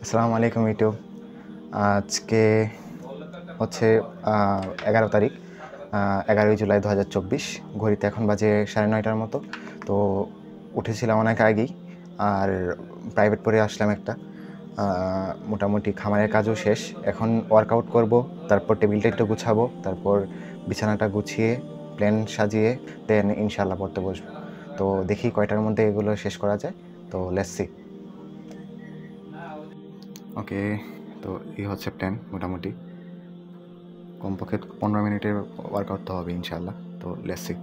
আসসালামু আলাইকুম ইউটিউব। আজকে হচ্ছে 11 তারিখ, 11ই জুলাই 2024। ঘড়িতে এখন বাজে 9:30টার মতো। তো উঠেছিলাম অনেক আগেই, আর প্রাইভেট পড়ে আসলাম একটা। মোটামুটি খামারের কাজও শেষ। এখন ওয়ার্কআউট করব, তারপর টেবিলটা একটু গুছাবো, তারপর বিছানাটা গুছিয়ে প্ল্যান সাজিয়ে দেন ইনশাল্লাহ পড়তে বসবো। তো দেখি কয়টার মধ্যে এগুলো শেষ করা যায়। তো লেটস সি। ওকে, তো এই হচ্ছে প্ল্যান। মোটামুটি কমপক্ষে 15 মিনিটের ওয়ার্কআউট তো হবে ইনশাল্লাহ। তো লেটস সি।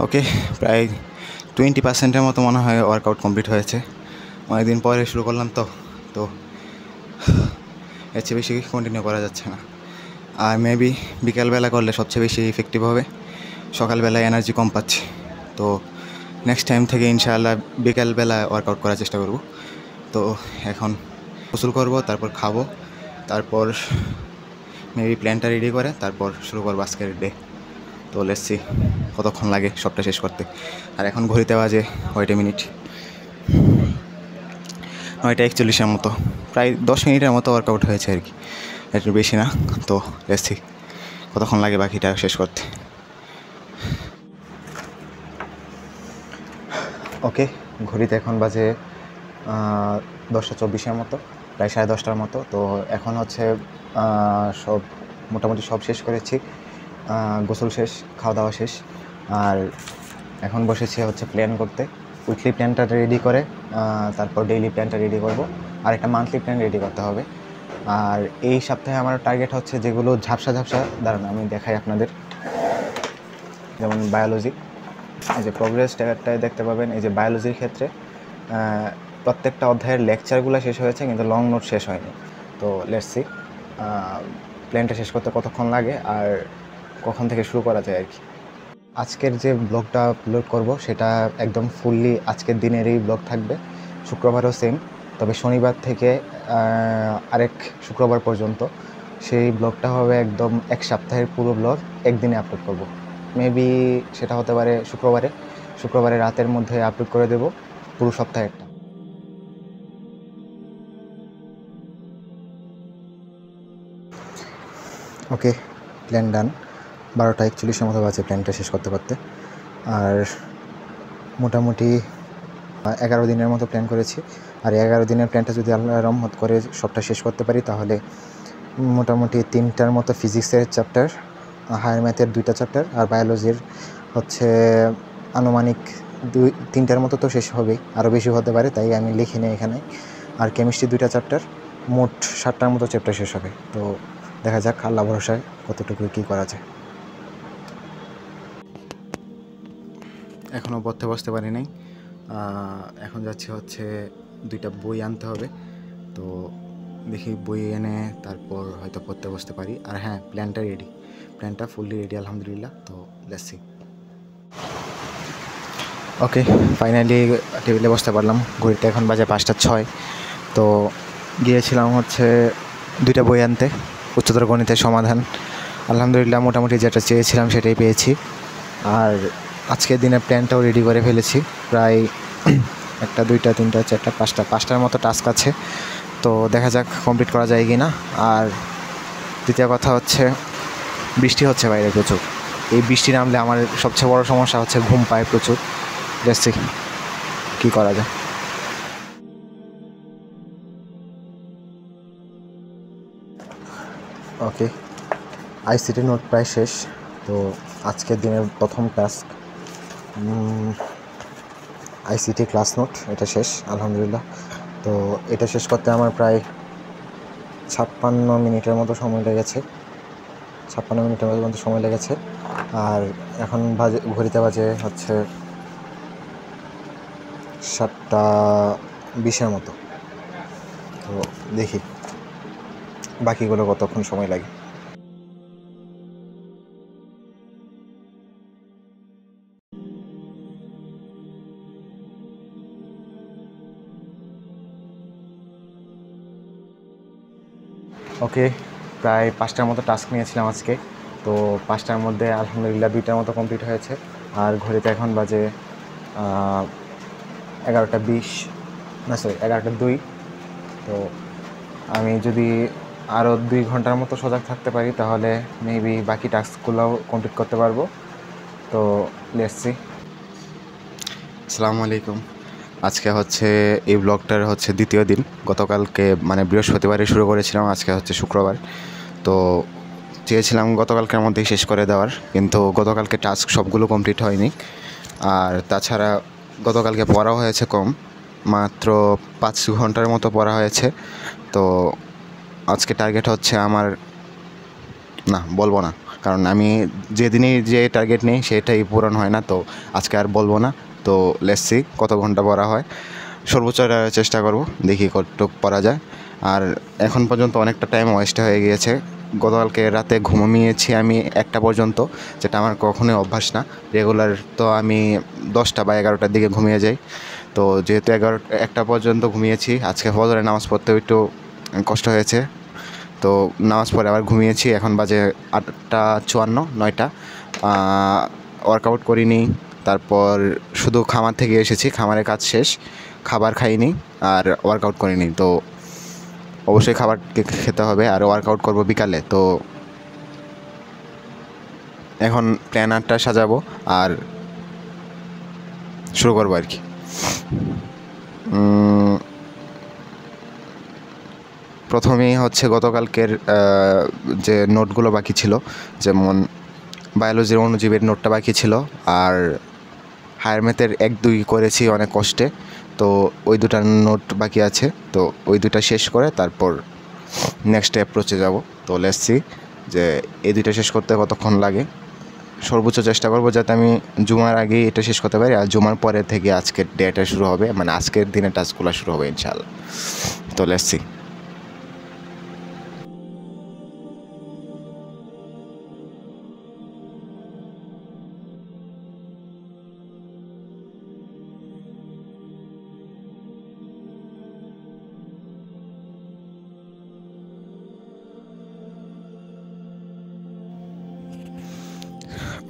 ওকে, প্রায় 20%-এর মতো মনে হয় ওয়ার্কআউট কমপ্লিট হয়েছে। অনেকদিন পরে শুরু করলাম, তো এর চেয়ে বেশি কন্টিনিউ করা যাচ্ছে না। আর মেবি বিকালবেলা করলে সবচেয়ে বেশি ইফেক্টিভ হবে। সকালবেলায় এনার্জি কম পাচ্ছি, তো নেক্সট টাইম থেকে ইনশাআল্লাহ বিকালবেলা ওয়ার্কআউট করার চেষ্টা করব। তো এখন গোসল করব, তারপর খাবো, তারপর মেবি প্ল্যানটা রেডি করে তারপর শুরু করবো আজকের ডে। তো লেটস সি কতক্ষণ লাগে সবটা শেষ করতে। আর এখন ঘড়িতে বাজে 9 মিনিট, 9:41-এর মতো। প্রায় 10 মিনিটের মতো ওয়ার্কআউট হয়েছে আর কি, একটু বেশি না। তো লেটস সি কতক্ষণ লাগে বাকিটা শেষ করতে। ওকে, ঘড়িতে এখন বাজে 10:24-এর মতো, প্রায় 10:30টার মতো। তো এখন হচ্ছে সব মোটামুটি সব শেষ করেছি। গোসল শেষ, খাওয়া দাওয়া শেষ, আর এখন বসেছি হচ্ছে প্ল্যান করতে। উইকলি প্ল্যানটা রেডি করে তারপর ডেইলি প্ল্যানটা রেডি করব, আর একটা মান্থলি প্ল্যান রেডি করতে হবে। আর এই সপ্তাহে আমার টার্গেট হচ্ছে যেগুলো ঝাপসা দাঁড়ান আমি দেখাই আপনাদের। যেমন বায়োলজি, এই যে প্রোগ্রেস ট্র্যাকারটায় দেখতে পাবেন, এই যে বায়োলজির ক্ষেত্রে প্রত্যেকটা অধ্যায়ের লেকচারগুলো শেষ হয়েছে, কিন্তু লং নোট শেষ হয়নি। তো লেটস সি প্ল্যানটা শেষ করতে কতক্ষণ লাগে আর কখন থেকে শুরু করা যায় আর কি। আজকের যে ব্লগটা আপলোড করব সেটা একদম ফুললি আজকের দিনেরই ব্লগ থাকবে। শুক্রবারও সেম, তবে শনিবার থেকে আরেক শুক্রবার পর্যন্ত সেই ব্লগটা হবে একদম এক সপ্তাহের পুরো ব্লগ একদিনে আপলোড করব। মেবি সেটা হতে পারে শুক্রবারে রাতের মধ্যে আপলোড করে দেব পুরো সপ্তাহেরটা। ওকে, প্ল্যান ডান। 12:41-এর মতো বাজে প্ল্যানটা শেষ করতে। আর মোটামুটি 11 দিনের মতো প্ল্যান করেছি। আর 11 দিনের প্ল্যানটা যদি আল্লাহ রহমত করে সবটা শেষ করতে পারি, তাহলে মোটামুটি 3টার মতো ফিজিক্সের চ্যাপ্টার, হায়ার ম্যাথের 2টা চ্যাপ্টার, আর বায়োলজির হচ্ছে আনুমানিক 3টার মতো তো শেষ হবেই, আরও বেশি হতে পারে, তাই আমি লিখি নিই এখানে। আর কেমিস্ট্রি 2টা চ্যাপ্টার, মোট 7টার মতো চ্যাপ্টার শেষ হবে। তো দেখা যাক আল্লাহ ভরসায় কতটুকু কী করা যায়। এখনও পড়তে বসতে পারি নাই। এখন যাচ্ছি হচ্ছে 2টা বই আনতে হবে। তো দেখি বই এনে তারপর হয়তো পড়তে বসতে পারি। আর হ্যাঁ, প্ল্যানটা ফুললি রেডি আলহামদুলিল্লাহ। তো লেটস সি। ওকে, ফাইনালি টেবিলে বসতে পারলাম। ঘড়িতে এখন বাজে 5:06। তো গিয়েছিলাম হচ্ছে 2টা বই আনতে, উচ্চতর গণিতের সমাধান। আলহামদুলিল্লাহ মোটামুটি যেটা চেয়েছিলাম সেটাই পেয়েছি। আর আজকের দিনের প্ল্যানটাও রেডি করে ফেলেছি। প্রায় 1, 2, 3, 4, 5টার মতো টাস্ক আছে, তো দেখা যাক কমপ্লিট করা যায় কি না। আর দ্বিতীয় কথা হচ্ছে বৃষ্টি হচ্ছে বাইরে প্রচুর। এই বৃষ্টি নামলে আমার সবচেয়ে বড় সমস্যা হচ্ছে ঘুম পায় প্রচুর। দেখছি কী করা যায়। ওকে, আইসিটি নোট প্রায় শেষ। তো আজকের দিনের প্রথম টাস্ক আইসিটি ক্লাস নোট, এটা শেষ আলহামদুলিল্লাহ। তো এটা শেষ করতে আমার প্রায় 56 মিনিটের মতো সময় লেগেছে। 56 মিনিটের মতো সময় লেগেছে। আর এখন ঘড়িতে বাজে হচ্ছে 7:20 মতো। তো দেখি বাকিগুলো কতক্ষণ সময় লাগে। ওকে, প্রায় 5টার মতো টাস্ক নিয়েছিলাম আজকে। তো 5টার মধ্যে আলহামদুলিল্লাহ 2টার মতো কমপ্লিট হয়েছে। আর ঘড়িতে এখন বাজে 11:20, না সরি 11:02। তো আমি যদি আরও 2 ঘন্টার মতো সজাগ থাকতে পারি তাহলে মেবি বাকি টাস্কগুলোও কমপ্লিট করতে পারবো। তো লেটস সি। আসসালামু আলাইকুম। আজকে হচ্ছে এই ব্লগটার হচ্ছে দ্বিতীয় দিন। গতকালকে মানে বৃহস্পতিবারে শুরু করেছিলাম, আজকে হচ্ছে শুক্রবার। তো চেয়েছিলাম গতকালকের মধ্যেই শেষ করে দেওয়ার, কিন্তু গতকালকে টাস্ক সবগুলো কমপ্লিট হয়নি। আর তাছাড়া গতকালকে পড়াও হয়েছে কম, মাত্র 5 ঘন্টার মতো পড়া হয়েছে। তো আজকে টার্গেট হচ্ছে আমার, না বলবো না, কারণ আমি যেদিনই যে টার্গেট নিই সেটাই পূরণ হয় না। তো আজকে আর বলবো না। তো লেটস সি কত ঘন্টা পড়া হয়, সর্বোচ্চ চেষ্টা করব, দেখি কতটুক পড়া যায়। আর এখন পর্যন্ত অনেকটা টাইম ওয়েস্ট হয়ে গিয়েছে। গতকালকে রাতে ঘুমিয়েছি আমি 1টা পর্যন্ত, যেটা আমার কখনোই অভ্যাস না। রেগুলার তো আমি 10টা বা 11টার দিকে ঘুমিয়ে যাই। তো যেহেতু 1টা পর্যন্ত ঘুমিয়েছি, আজকে ফজরের নামাজ পড়তেও একটু কষ্ট হয়েছে। তো নামাজ পড়ে আবার ঘুমিয়েছি। এখন বাজে 8:54, 9টা। ওয়ার্কআউট করিনি, তারপর শুধু খামার থেকে এসেছি, খামারের কাজ শেষ, খাবার খাইনি আর ওয়ার্কআউট করিনি। তো অবশ্যই খাবার খেতে হবে আর ওয়ার্কআউট করব বিকালে। তো এখন প্ল্যানারটা সাজাবো আর শুরু করবো আর কি। প্রথমেই হচ্ছে গতকালকের যে নোটগুলো বাকি ছিল, যেমন বায়োলজির অণুজীবের নোটটা বাকি ছিল, আর হায়ার ম্যাথের 1, 2 করেছি অনেক কষ্টে। তো ওই 2টার নোট বাকি আছে। তো ওই 2টা শেষ করে তারপর নেক্সট অ্যাপ্রোচে যাব। তো লেটস সি যে এই 2টা শেষ করতে কতক্ষণ লাগে। সর্বোচ্চ চেষ্টা করব যাতে আমি জুমার আগেই এটা শেষ করতে পারি। আর জুমার পরে থেকে আজকের ডেটা শুরু হবে, মানে আজকের দিনের টাস্কগুলো শুরু হবে ইনশাআল্লাহ। তো লেটস সি।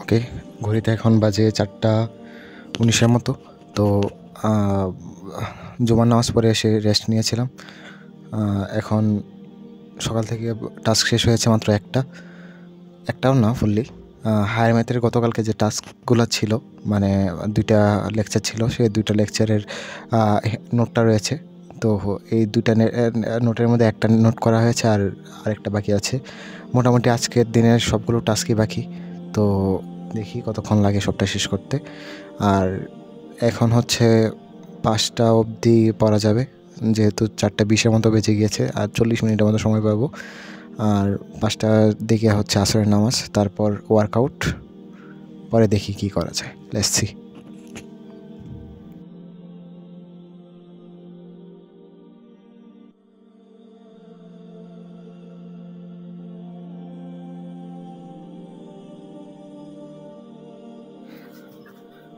ওকে, ঘড়িতে এখন বাজে 4:19 মতো। তো জুমার নামাজ পড়ে এসে রেস্ট নিয়েছিলাম। এখন সকাল থেকে টাস্ক শেষ হয়েছে মাত্র একটাও না ফুললি। হায়ার ম্যাথের গতকালকে যে টাস্কগুলো ছিল, মানে 2টা লেকচার ছিল, সেই 2টা লেকচারের নোটটা রয়েছে। তো এই 2টা নোটের মধ্যে একটা নোট করা হয়েছে আর আরেকটা বাকি আছে। মোটামুটি আজকের দিনের সবগুলো টাস্কই বাকি। তো দেখি কতক্ষণ লাগে সবটা শেষ করতে। আর এখন হচ্ছে 5টা অবধি পড়া যাবে, যেহেতু 4:20 মতো বেজে গিয়েছে, আর 40 মিনিটের মতো সময় পাবো। আর 5টার দিকে হচ্ছে আসরের নামাজ, তারপর ওয়ার্কআউট, পরে দেখি কি করা যায়। Let's see.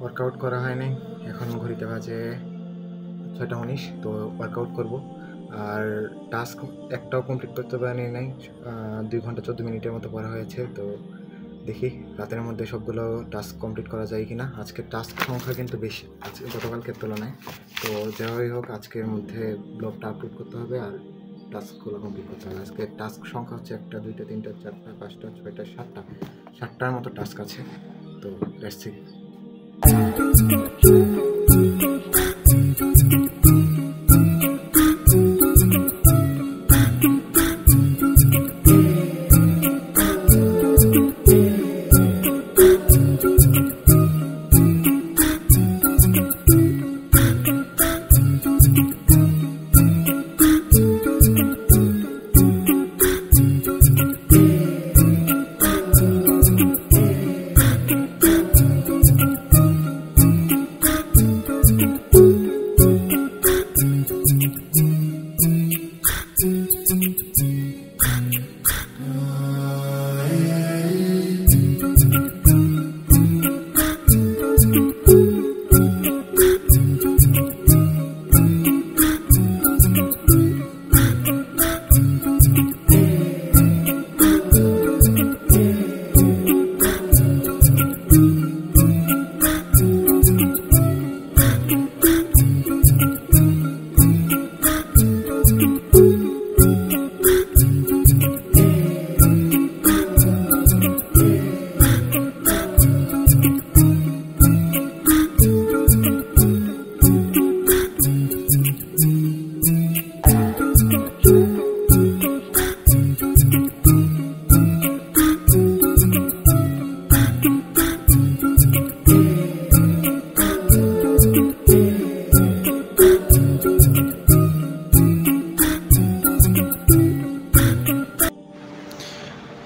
ওয়ার্কআউট করা হয়নি, এখন ঘড়িতে বাজে 6:19। তো ওয়ার্কআউট করব। আর টাস্ক একটাও কমপ্লিট করতে পারিনি নাই। 2 ঘন্টা 14 মিনিটের মতো পড়া হয়েছে। তো দেখি রাতের মধ্যে সবগুলো টাস্ক কমপ্লিট করা যায় কিনা। আজকের টাস্ক সংখ্যা কিন্তু বেশি আজকে গতকালকের তুলনায়। তো যেভাবেই হোক আজকের মধ্যে ব্লগটা আপলোড করতে হবে আর টাস্কগুলো কমপ্লিট করতে হবে। আজকে টাস্ক সংখ্যা হচ্ছে 1টা 2টা 3টা 4টা 5টা 6টা 7টার মতো টাস্ক আছে। তো লেটস সি।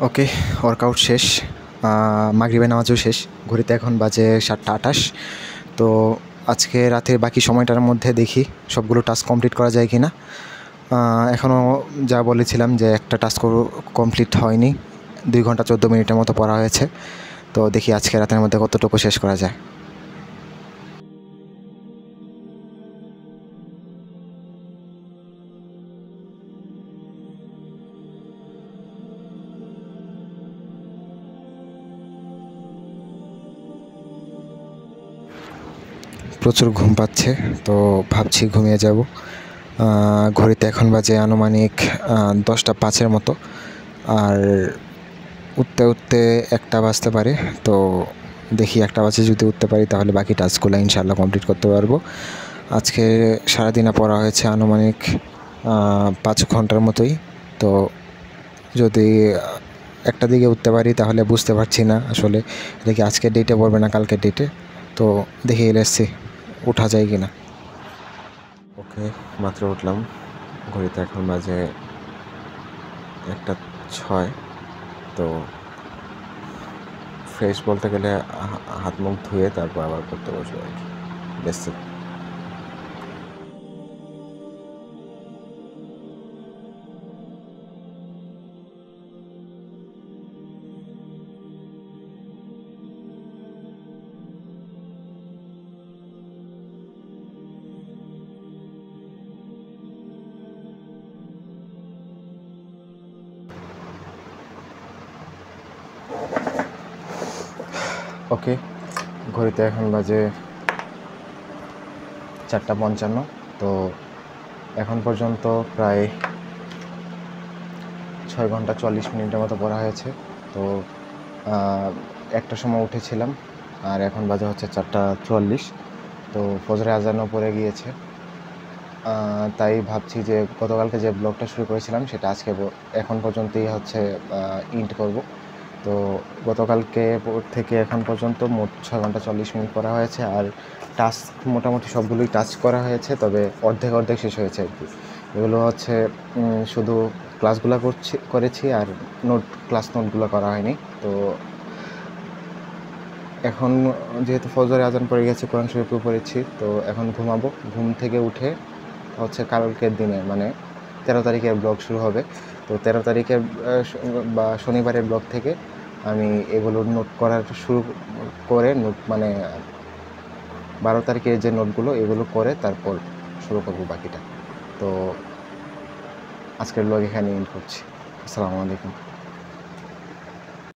ওকে, ওয়ার্কআউট শেষ, মাগরিবের নামাজও শেষ। ঘড়িতে এখন বাজে 7টা 28। তো আজকে রাতে বাকি সময়টার মধ্যে দেখি সবগুলো টাস্ক কমপ্লিট করা যায় কি না। এখনও যা বলেছিলাম যে একটা টাস্ক কমপ্লিট হয়নি, 2 ঘন্টা 14 মিনিটের মতো পড়া হয়েছে। তো দেখি আজকে রাতের মধ্যে কতটুকু শেষ করা যায়। প্রচুর ঘুম পাচ্ছে, তো ভাবছি ঘুমিয়ে যাব। ঘড়িতে এখন বাজে আনুমানিক 10টা 5-এর মতো। আর উঠতে উঠতে 1টা বাজতে পারে। তো দেখি 1টা বাজে যদি উঠতে পারি তাহলে বাকি টাস্কগুলো ইনশাআল্লাহ কমপ্লিট করতে পারবো। আজকে সারাদিনে পড়া হয়েছে আনুমানিক 5 ঘন্টার মতোই। তো যদি 1টা দিকে উঠতে পারি তাহলে বুঝতে পারছি না আসলে দেখি আজকের ডেটে পড়বে না কালকের ডেটে। তো দেখি এসছি উঠা যায় কি না। ওকে, মাত্র উঠলাম। ঘড়িতে এখন বাজে 1টা 6। তো ফ্রেশ বলতে গেলে হাত মুখ ধুয়ে তারপর আবার পড়তে বসবো আর কি। বেসিক ওকে, ঘড়িতে এখন বাজে 4টা 55। তো এখন পর্যন্ত প্রায় 6 ঘন্টা 40 মিনিটের মতো পড়া হয়েছে। তো 1টার সময় উঠেছিলাম আর এখন বাজে হচ্ছে 4টা 44। তো ফজরে আজানও পড়ে গিয়েছে। তাই ভাবছি যে গতকালকে যে ব্লগটা শুরু করেছিলাম সেটা আজকে এখন পর্যন্তই হচ্ছে ইন্ড করব। তো গতকালকে থেকে এখন পর্যন্ত মোট 6 ঘন্টা 40 মিনিট করা হয়েছে। আর টাস্ক মোটামুটি সবগুলোই টাচ করা হয়েছে, তবে অর্ধেক শেষ হয়েছে আর কি। এগুলো হচ্ছে শুধু ক্লাসগুলো করেছি আর ক্লাস নোটগুলো করা হয়নি। তো এখন যেহেতু ফজরে আজান পড়ে গেছে, কোরআন শরীফও পড়েছি, তো এখন ঘুমাবো। ঘুম থেকে উঠে হচ্ছে কালকের দিনে মানে 13 তারিখের ব্লগ শুরু হবে। তো 13 তারিখের বা শনিবারের ব্লগ থেকে আমি এগুলো নোট করার শুরু করে মানে 12 তারিখের যে নোটগুলো এগুলো করে তারপর শুরু করবো বাকিটা। তো আজকের ব্লগ এখানে এন্ড করছি। আসসালামু আলাইকুম।